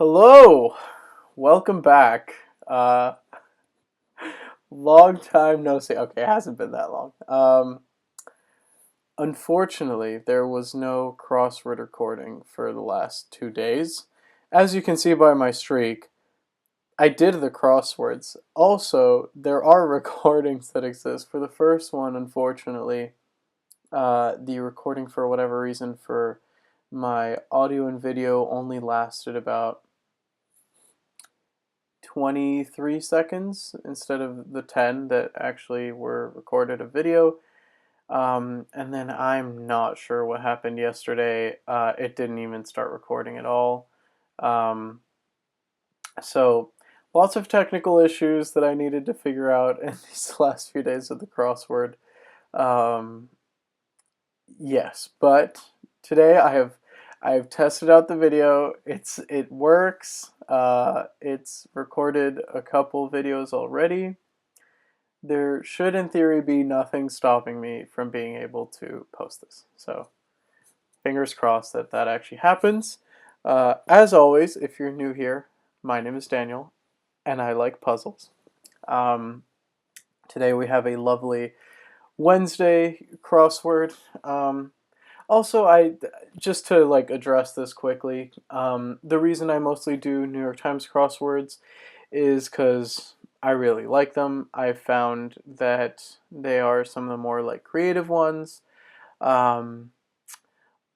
Hello, welcome back. Long time no see. Okay, it hasn't been that long. Unfortunately, there was no crossword recording for the last 2 days. As you can see by my streak, I did the crosswords. Also, there are recordings that exist. For the first one, unfortunately, the recording for whatever reason for my audio and video only lasted about 23 seconds instead of the 10 that actually were recorded a video. And then I'm not sure what happened yesterday. It didn't even start recording at all. Um, so lots of technical issues that I needed to figure out in these last few days of the crossword. Um, yes, but today I've tested out the video. It works. It's recorded a couple videos already. There should, in theory, be nothing stopping me from being able to post this. So, fingers crossed that that actually happens. As always, if you're new here, my name is Daniel, and I like puzzles. Um, Today we have a lovely Wednesday crossword. Also, I just to like address this quickly. The reason I mostly do New York Times crosswords is because I really like them. I've found that they are some of the more like creative ones. Um,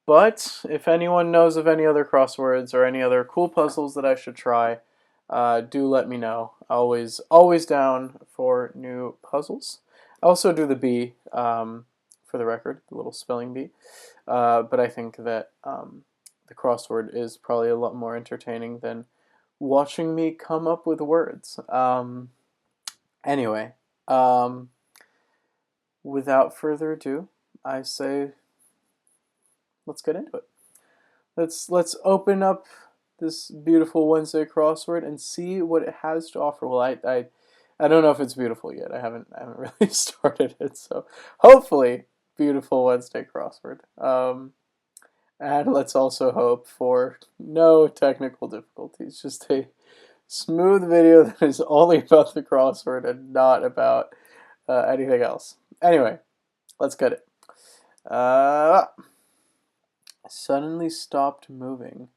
but if anyone knows of any other crosswords or any other cool puzzles that I should try, do let me know. Always down for new puzzles. I also do the bee, for the record, the little spelling bee. But I think that the crossword is probably a lot more entertaining than watching me come up with words. Anyway, um, without further ado, I say let's get into it. Let's open up this beautiful Wednesday crossword and see what it has to offer. Well, I don't know if it's beautiful yet. I haven't really started it, so hopefully beautiful Wednesday crossword. And let's also hope for no technical difficulties. Just a smooth video that is only about the crossword and not about anything else. Anyway, let's get it. Suddenly stopped moving.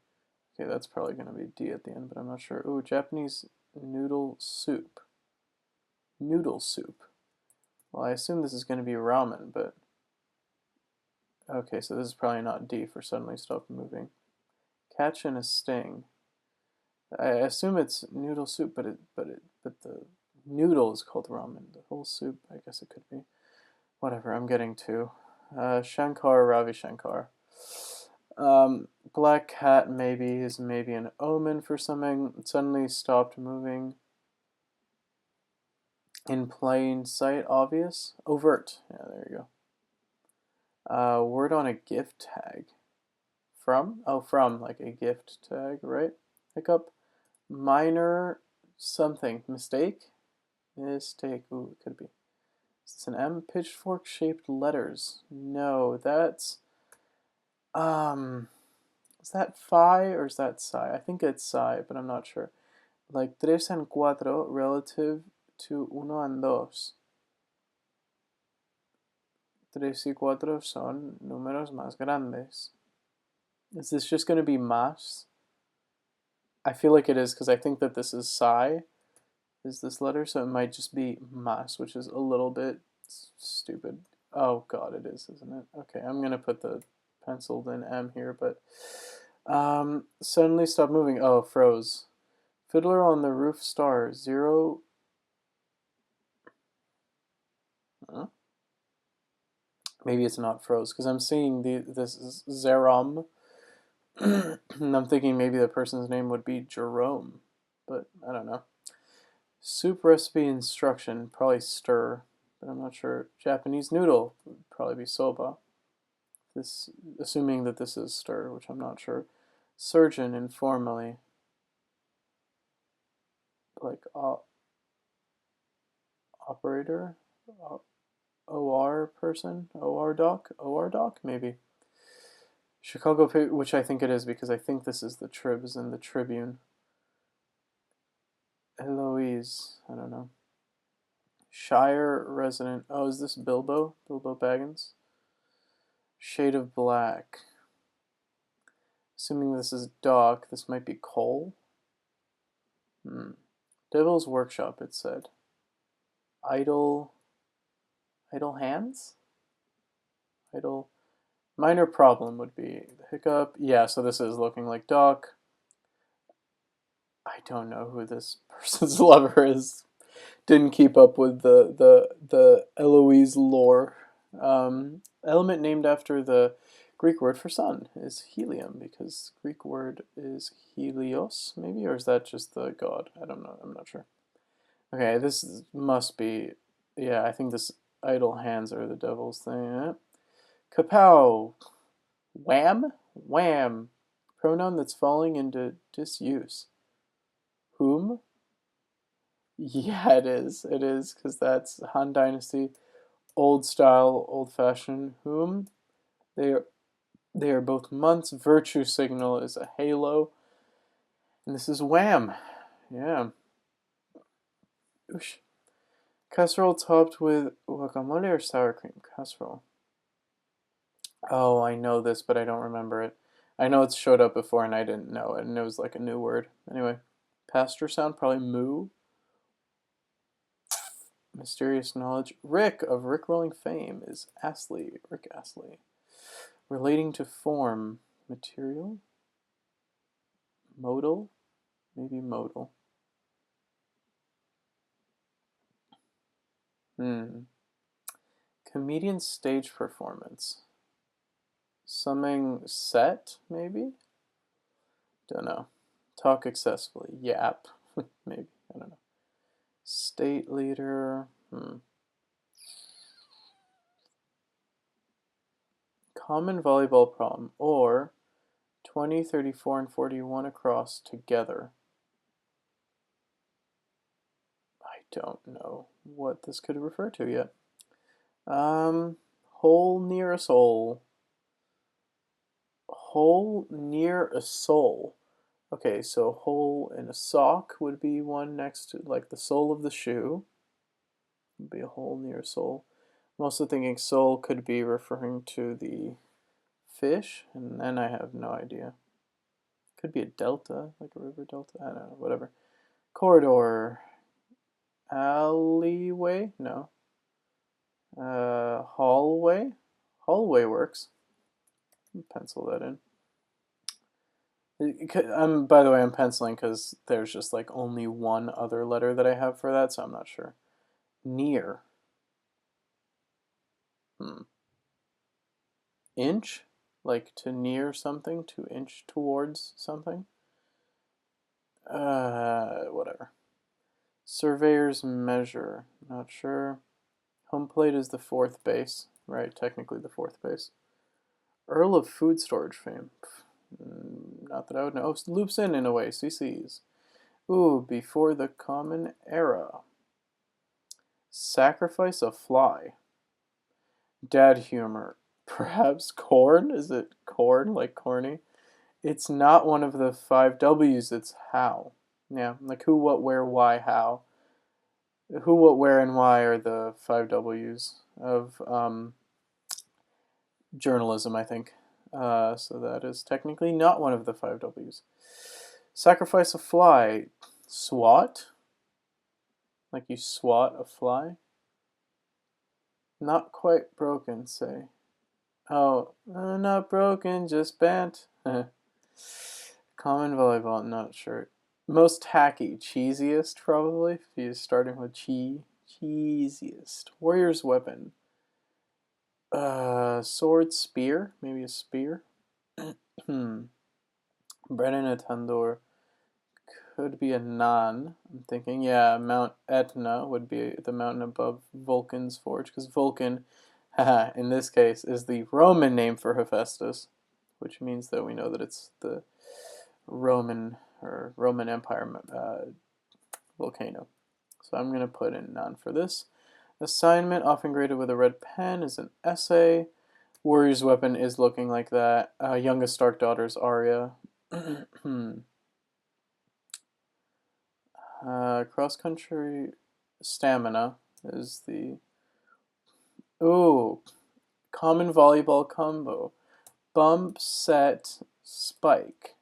Okay, that's probably going to be D at the end, but I'm not sure. Ooh, Japanese noodle soup. Noodle soup. Well, I assume this is going to be ramen, but... Okay, so this is probably not D for suddenly stopped moving. Catch and a sting. I assume it's noodle soup, but the noodle is called ramen. The whole soup, I guess it could be. Whatever, I'm getting two. Shankar, Ravi Shankar. Black cat maybe is maybe an omen for something. It suddenly stopped moving. In plain sight, obvious. Overt. Yeah, there you go. Word on a gift tag. From? Oh, from, like a gift tag, right? Hiccup. Minor something. Mistake? Mistake. Ooh, it could be. Is this an M? Pitchfork shaped letters. No, that's is that phi or is that psi? I think it's psi, but I'm not sure. Like tres and cuatro relative to uno and dos. Tres y cuatro son números más grandes. Is this just going to be más? I feel like it is because I think that this is psi, is this letter, so it might just be más, which is a little bit stupid. Oh god, it is, isn't it? Okay, I'm going to put the penciled in M here, but suddenly stopped moving. Oh, froze. Fiddler on the Roof star. Zero. Huh? Maybe it's not froze because I'm seeing this is Zerom. And I'm thinking maybe the person's name would be Jerome, but I don't know. Soup recipe instruction, probably stir, but I'm not sure. Japanese noodle would probably be soba. This, assuming that this is stir, which I'm not sure. Surgeon informally, like operator, OR person, OR doc, maybe. Chicago, which I think it is because I think this is the Tribs and the Tribune. Eloise, I don't know. Shire resident. Oh, is this Bilbo? Bilbo Baggins? Shade of black. Assuming this is Doc, this might be Cole. Devil's Workshop, it said. Idle hands? Idle. Minor problem would be the hiccup. Yeah, so this is looking like Doc. I don't know who this person's lover is. Didn't keep up with the Eloise lore. Element named after the Greek word for sun is helium, because Greek word is helios, maybe, or is that just the god? I don't know. I'm not sure. Okay, this must be. Yeah, I think this idle hands are the devil's thing. Kapow! Wham! Wham! Pronoun that's falling into disuse. Whom? Yeah, it is. It is, because that's Han Dynasty. Old style, old fashioned. Whom? They are, they are both months. Virtue signal is a halo. And this is wham. Yeah. Oosh. Casserole topped with guacamole or sour cream? Casserole. Oh, I know this, but I don't remember it. I know it's showed up before and I didn't know it, and it was like a new word. Anyway, pasture sound, probably moo. Mysterious knowledge. Rick of Rickrolling fame is Astley. Rick Astley. Relating to form. Material? Modal? Maybe modal. Comedian stage performance. Summing set, maybe? Don't know. Talk excessively. Yap. Maybe. I don't know. State leader. Common volleyball problem. Or 20, 34, and 41 across together. I don't know what this could refer to yet. Hole near a soul. Hole near a sole. Okay, so hole in a sock would be one next to, like, the sole of the shoe. Would be a hole near a sole. I'm also thinking sole could be referring to the fish, and then I have no idea. Could be a delta, like a river delta. I don't know, whatever. Corridor. Alleyway? No. Hallway? Hallway works. Pencil that in. By the way, I'm penciling because there's just like only one other letter that I have for that, so I'm not sure. Near. Inch? Like to near something, to inch towards something? Whatever. Surveyor's measure. Not sure. Home plate is the fourth base, right? Technically the fourth base. Earl of food storage fame. Not that I would know. Oh, loops in a way. CCs. Ooh, before the common era. Sacrifice a fly. Dad humor. Perhaps corn? Is it corn, like corny? It's not one of the 5 W's, it's how. Yeah, like who, what, where, why, how. Who, what, where, and why are the 5 W's of journalism, I think. So that is technically not one of the 5 W's. Sacrifice a fly. Swat? Like you swat a fly? Not quite broken, say. Oh, not broken, just bent. Common volleyball, not sure. Most tacky, cheesiest probably, if you're starting with cheesiest. Warrior's weapon. Sword, spear, maybe a spear. Bread in a tandoor. Could be a nan. I'm thinking, yeah, Mount Etna would be the mountain above Vulcan's forge, because Vulcan, haha, in this case, is the Roman name for Hephaestus, which means that we know that it's the Roman Empire volcano. So I'm going to put in nan for this. Assignment, often graded with a red pen, is an essay. Warrior's weapon is looking like that. Youngest Stark daughter's Arya. Cross country stamina is the... Ooh, common volleyball combo. Bump, set, spike.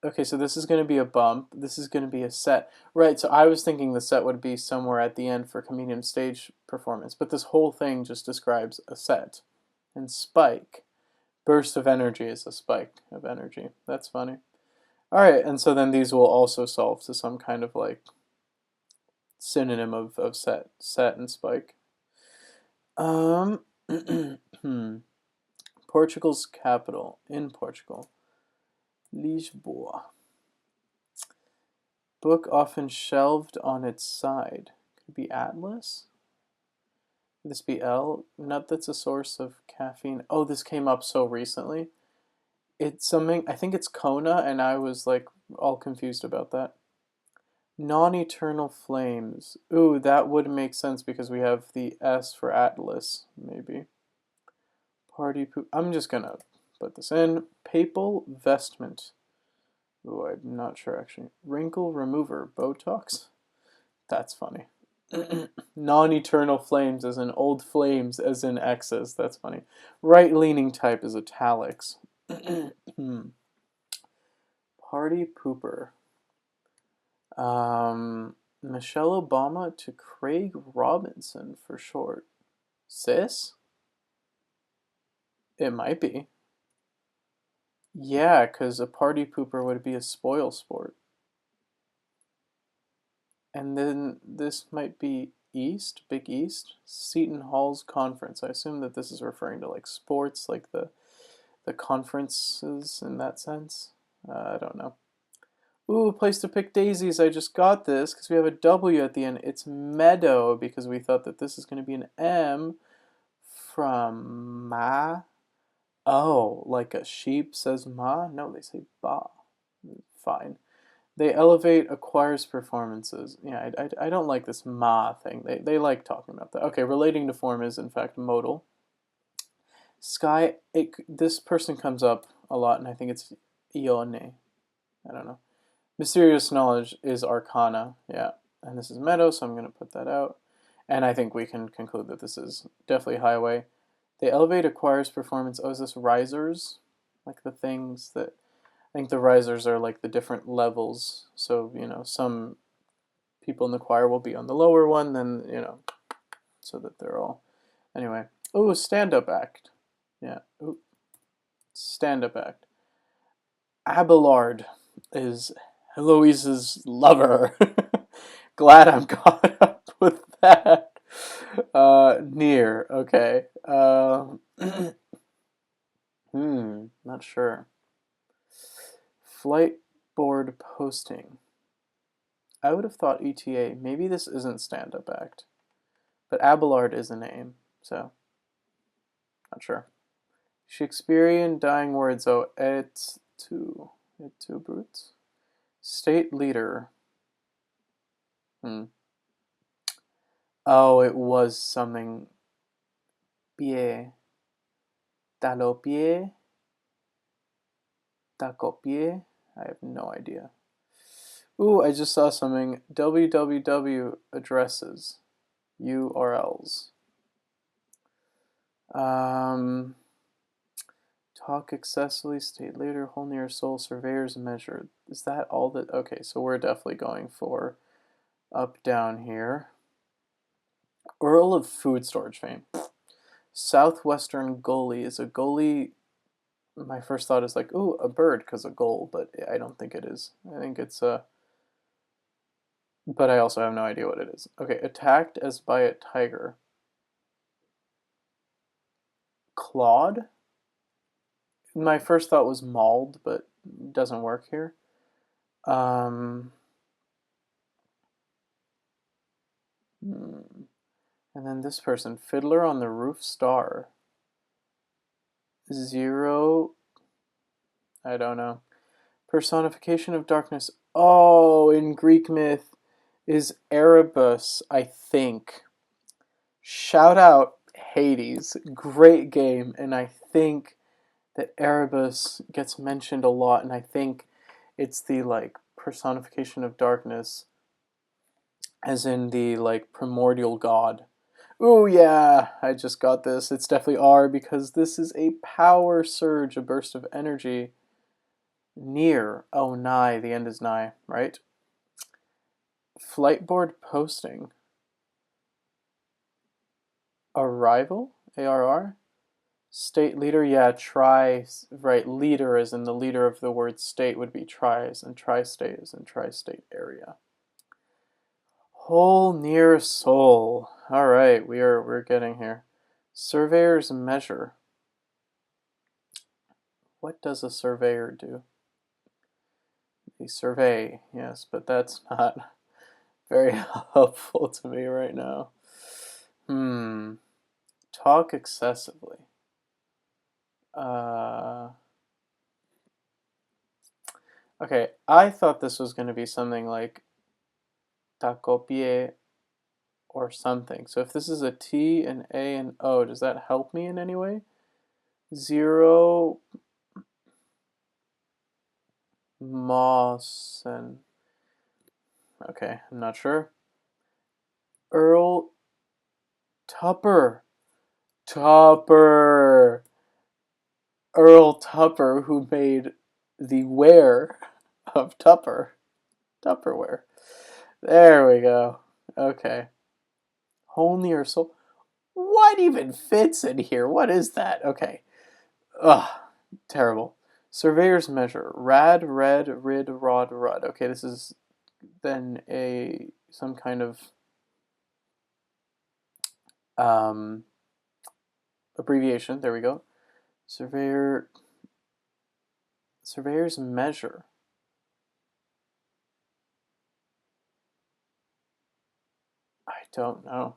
Okay, so this is going to be a bump. This is going to be a set. Right, so I was thinking the set would be somewhere at the end for comedian stage performance, but this whole thing just describes a set. And spike. Burst of energy is a spike of energy. That's funny. All right, and so then these will also solve to some kind of like synonym of set and spike. Portugal's capital in Portugal. Lisboa. Book often shelved on its side. Could it be Atlas? Could this be L? Nut that's a source of caffeine. Oh, this came up so recently. It's something, I think it's Kona, and I was like all confused about that. Non-eternal flames. Ooh, that would make sense because we have the S for Atlas, maybe. Party poop. I'm just gonna put this in. Papal vestment. Ooh, I'm not sure actually. Wrinkle remover. Botox? That's funny. Non-eternal flames as in old flames as in X's. That's funny. Right-leaning type is italics. Party pooper. Michelle Obama to Craig Robinson for short. Sis? It might be. Yeah, because a party pooper would be a spoil sport. And then this might be East, Big East, Seton Hall's conference. I assume that this is referring to like sports, like the conferences in that sense. I don't know. Ooh, a place to pick daisies. I just got this because we have a W at the end. It's meadow because we thought that this is going to be an M from ma. Oh, like a sheep says ma? No, they say ba. Fine. They elevate acquires performances. Yeah, I don't like this ma thing. They like talking about that. Okay, relating to form is in fact modal. Sky, this person comes up a lot, and I think it's Ione. I don't know. Mysterious knowledge is arcana. Yeah, and this is meadow, so I'm going to put that out. And I think we can conclude that this is definitely highway. They elevate acquires performance. Oh, is this risers? Like the things that... I think the risers are like the different levels. So, you know, some people in the choir will be on the lower one, then, you know, so that they're all... Anyway. Oh, stand-up act. Yeah. Ooh. Stand-up act. Abelard is Heloise's lover. Glad I'm caught up with that. Near. Okay. Not sure. Flight board posting. I would have thought ETA. Maybe this isn't stand-up act. But Abelard is a name, so not sure. Shakespearean dying words. Oh, et tu brutes. State leader. Oh, it was something. Pie. Talopie. Tacopie. I have no idea. Ooh, I just saw something. www addresses. URLs. Talk excessively, state later, whole near soul, surveyor's measure. Is that all that? Okay, so we're definitely going for up, down here. Earl of food storage fame. Southwestern goalie is a goalie. My first thought is like, ooh, a bird because a goal, but I don't think it is. I think it's a... But I also have no idea what it is. Okay, attacked as by a tiger. Clawed? My first thought was mauled, but it doesn't work here. And then this person, Fiddler on the Roof Star. Zero, I don't know. Personification of darkness. Oh, in Greek myth is Erebus, I think. Shout out Hades. Great game, and I think that Erebus gets mentioned a lot, and I think it's the like personification of darkness, as in the like primordial god. Ooh, yeah, I just got this. It's definitely R because this is a power surge, a burst of energy. Near. Oh, nigh. The end is nigh, right? Flightboard posting. Arrival? ARR? State leader? Yeah, tri. Right, leader as in the leader of the word state would be tries, and tri-state is in tri-state area. Whole near soul. All right, we're getting here. Surveyor's measure. What does a surveyor do? They survey, yes, but that's not very helpful to me right now. Talk excessively. Okay, I thought this was going to be something like takopie or something. So if this is a T, an A, and O, does that help me in any way? 0 moss and okay, I'm not sure. Earl Tupper. Tupper. Earl Tupper, who made the ware of Tupper. Tupperware. There we go. Okay. Whole near soul. What even fits in here? What is that? Okay. Ugh. Terrible. Surveyor's measure. Rad, red, rid, rod, rud. Okay, this is then some kind of abbreviation. There we go. Surveyor's measure. I don't know.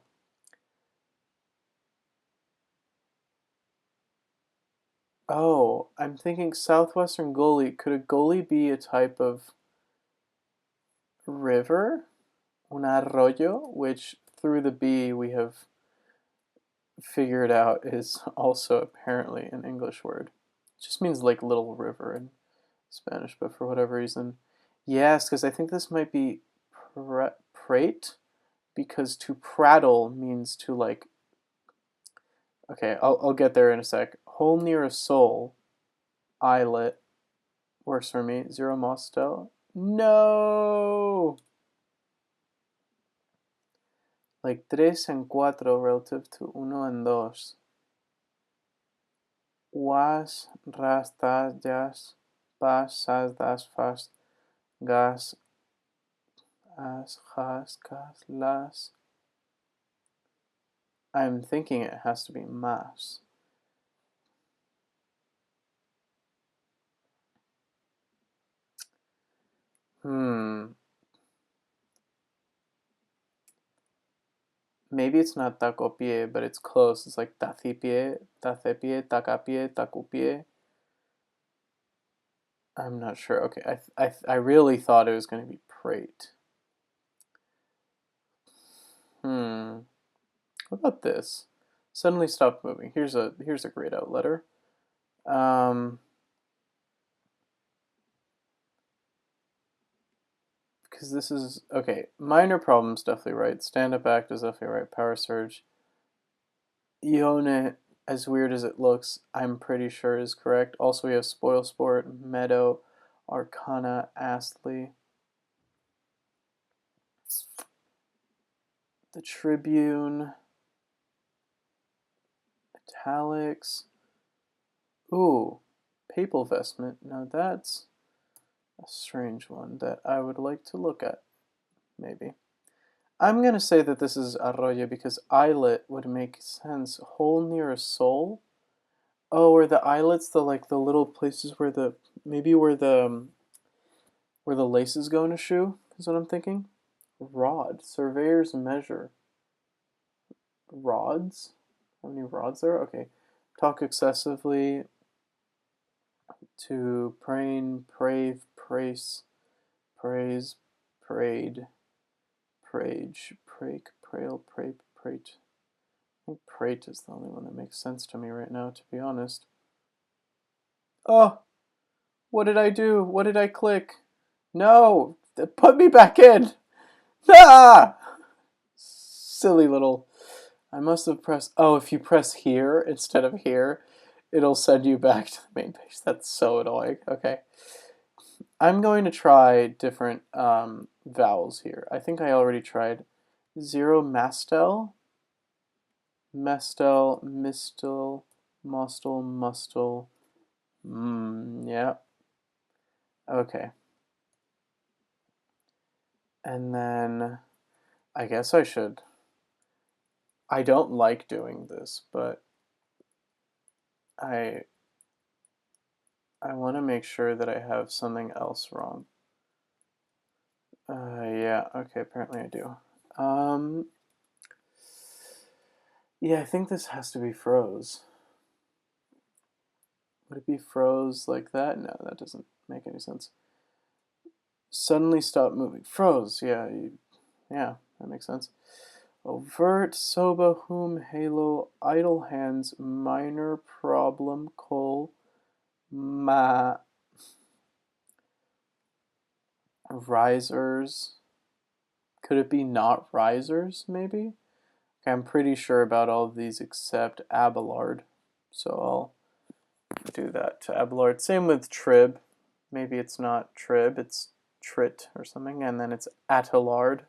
Oh, I'm thinking southwestern gully. Could a gully be a type of river? Un arroyo, which through the B we have figured out is also apparently an English word. It just means like little river in Spanish, but for whatever reason. Yes, because I think this might be prate, because to prattle means to like. Okay, I'll get there in a sec. Hole near a soul, eyelet, works for me. 0 mostel. No! Like 3 and 4 relative to 1 and 2. Was, ras, tas, jas, pas, sas, das, fas, gas, as, has, cas, las. I'm thinking it has to be mas. Maybe it's not takopie, but it's close. It's like tacipie, tacepie, takapie, takupie. I'm not sure. Okay, I really thought it was going to be prate. What about this? Suddenly stopped moving. Here's a grayed out letter. Because this is okay. Minor problems definitely right. Stand up act is definitely right. Power surge. Ione, as weird as it looks, I'm pretty sure is correct. Also, we have spoil sport, meadow, arcana, Astley. The Tribune, italics. Ooh, papal vestment. Now that's a strange one that I would like to look at, maybe. I'm going to say that this is arroyo because eyelet would make sense. Hole near a soul? Oh, are the eyelets the like the little places where maybe where the laces go in a shoe is what I'm thinking. Rod. Surveyor's measure. Rods? How many rods there are? Okay. Talk excessively. To prain, prave, praise, praise, prayed, prage, prake, prail, prape, prate. I think prate is the only one that makes sense to me right now, to be honest. Oh! What did I do? What did I click? No! Put me back in! Ah! Silly little... I must have pressed... Oh, if you press here instead of here, it'll send you back to the main page. That's so annoying. Okay. I'm going to try different vowels here. I think I already tried 0 mastel, mestel, mistel, mostel, mustel. Yeah. Okay. And then I guess I should. I don't like doing this, but I want to make sure that I have something else wrong. Yeah, okay, apparently I do. Yeah, I think this has to be froze. Would it be froze like that? No, that doesn't make any sense. Suddenly stop moving. Froze, yeah, yeah, that makes sense. Overt, soba, whom, halo, idle hands, minor problem, col, ma, risers. Could it be not risers, maybe? Okay, I'm pretty sure about all of these except Abelard, so I'll do that to Abelard. Same with Trib. Maybe it's not Trib, it's Trit or something, and then it's Atellard.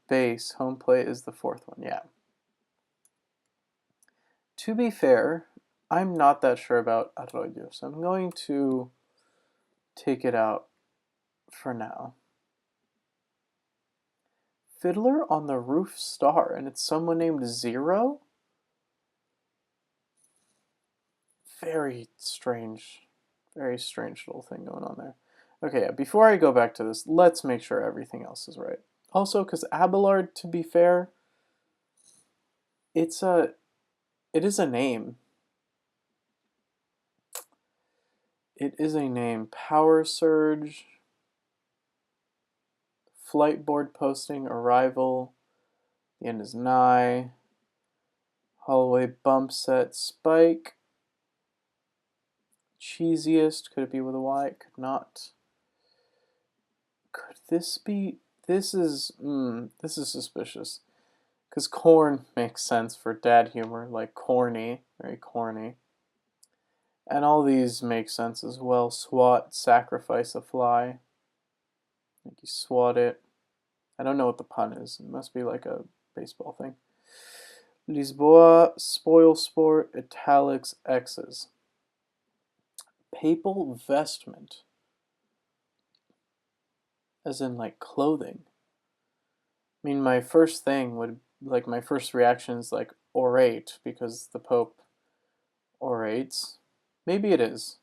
Base, home plate is the fourth one, yeah. To be fair, I'm not that sure about Arroyo, so I'm going to take it out for now. Fiddler on the Roof Star, and it's someone named Zero? Very strange little thing going on there. Okay, yeah, before I go back to this, let's make sure everything else is right. Also, because Abelard, to be fair, it is a name. It is a name. Power surge, flight board posting, arrival, the end is nigh, hallway bump set, spike, cheesiest, could it be with a Y? It could not. Could this be, this is suspicious. Because corn makes sense for dad humor, like corny, very corny. And all these make sense as well. Swat, sacrifice a fly. Like you swat it. I don't know what the pun is. It must be like a baseball thing. Lisboa, spoil sport, italics, X's. Papal vestment. As in like clothing. I mean, my first thing would, like my first reaction is like orate, because the Pope orates. Maybe it is.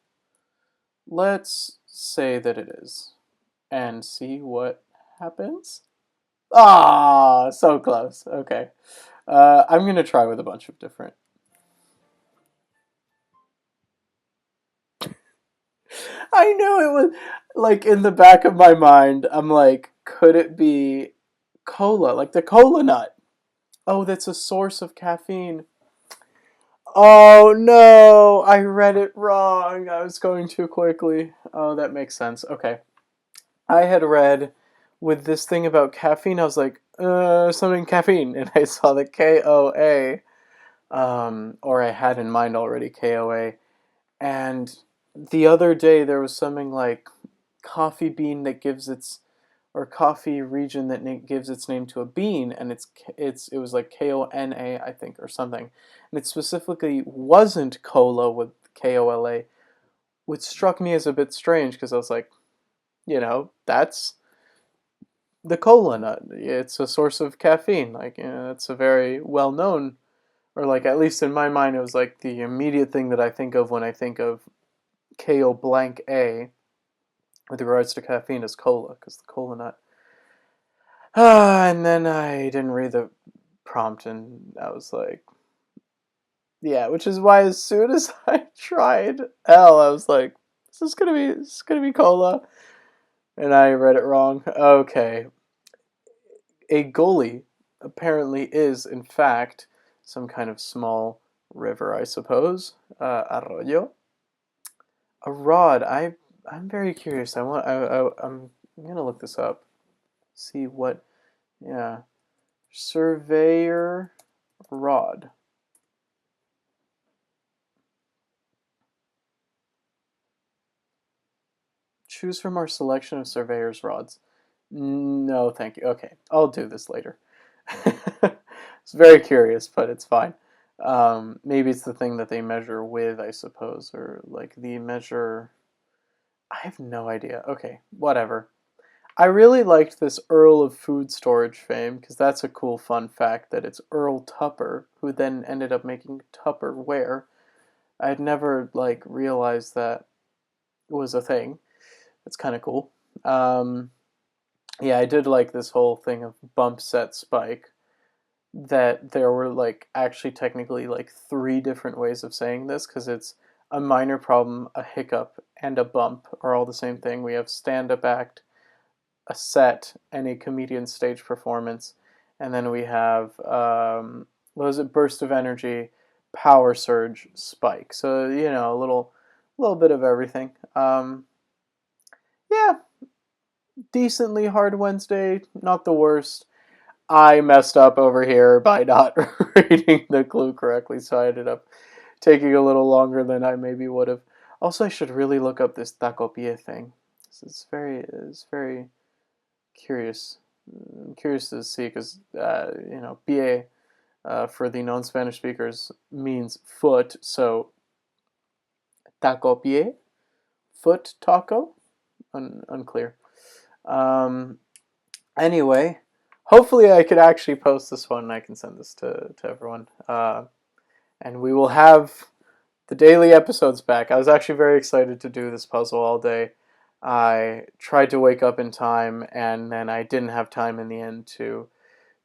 Let's say that it is. And see what happens. Ah, so close. Okay. I'm going to try with a bunch of different. I knew it was, like, in the back of my mind, I'm like, could it be cola? Like the cola nut. Oh, that's a source of caffeine. Oh no, I read it wrong. I was going too quickly. Oh, that makes sense. Okay. I had read with this thing about caffeine, I was like, something caffeine. And I saw the KOA, or I had in mind already KOA. And the other day there was something like coffee bean that gives its, or coffee region that gives its name to a bean, and it was like KONA, I think, or something. And it specifically wasn't cola with KOLA, which struck me as a bit strange because I was like, that's the cola nut. It's a source of caffeine. Like, it's a very well known, or like at least in my mind, it was like the immediate thing that I think of when I think of KO blank A with regards to caffeine is cola, because the cola nut. And then I didn't read the prompt, and I was like, yeah, which is why as soon as I tried L, I was like, this is gonna be cola, and I read it wrong. Okay, a gully apparently is, in fact, some kind of small river, I suppose. Arroyo. A rod. I'm very curious. I'm gonna look this up. See what, yeah. Surveyor rod. Choose from our selection of surveyor's rods. No, thank you. Okay, I'll do this later. It's very curious, but it's fine. Maybe it's the thing that they measure with, I suppose, or like the measure. I have no idea. Okay, whatever. I really liked this Earl of Food Storage fame because that's a cool fun fact that it's Earl Tupper who then ended up making Tupperware. I had never like realized that was a thing. That's kind of cool. Um, yeah, I did like this whole thing of bump set spike. That there were like actually technically like three different ways of saying this because it's a minor problem, a hiccup, and a bump are all the same thing. We have stand up act, a set, and a comedian stage performance, and then we have what was it? Burst of energy, power surge, spike. So a little bit of everything. Yeah, decently hard Wednesday, not the worst. I messed up over here by not reading the clue correctly, so I ended up taking a little longer than I maybe would have. Also, I should really look up this tacopie thing. It's very curious. I'm curious to see because pie for the non-Spanish speakers means foot, so tacopie, foot taco, unclear. Um, Anyway, hopefully I could actually post this one and I can send this to everyone. And we will have the daily episodes back. I was actually very excited to do this puzzle all day. I tried to wake up in time and then I didn't have time in the end to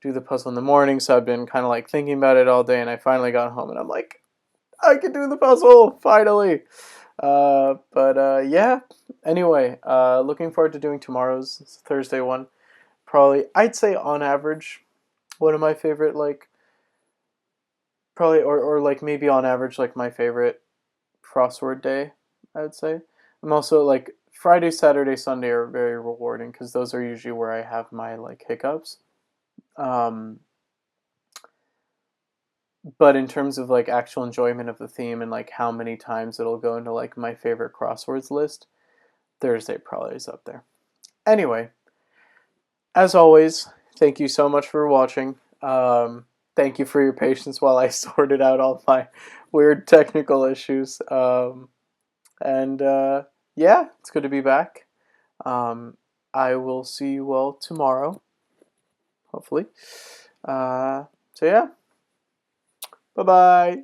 do the puzzle in the morning, so I've been kind of like thinking about it all day and I finally got home and I'm like, I can do the puzzle, finally! But yeah, anyway, looking forward to doing tomorrow's Thursday one. Probably, I'd say on average, one of my favorite, like, probably, or like maybe on average, like my favorite crossword day, I would say. I'm also like, Friday, Saturday, Sunday are very rewarding because those are usually where I have my like hiccups. Um, but in terms of like actual enjoyment of the theme and like how many times it'll go into like my favorite crosswords list, Thursday probably is up there. Anyway, as always, thank you so much for watching. Thank you for your patience while I sorted out all my weird technical issues. And yeah, it's good to be back. Um, I will see you all tomorrow, hopefully. So yeah, bye bye.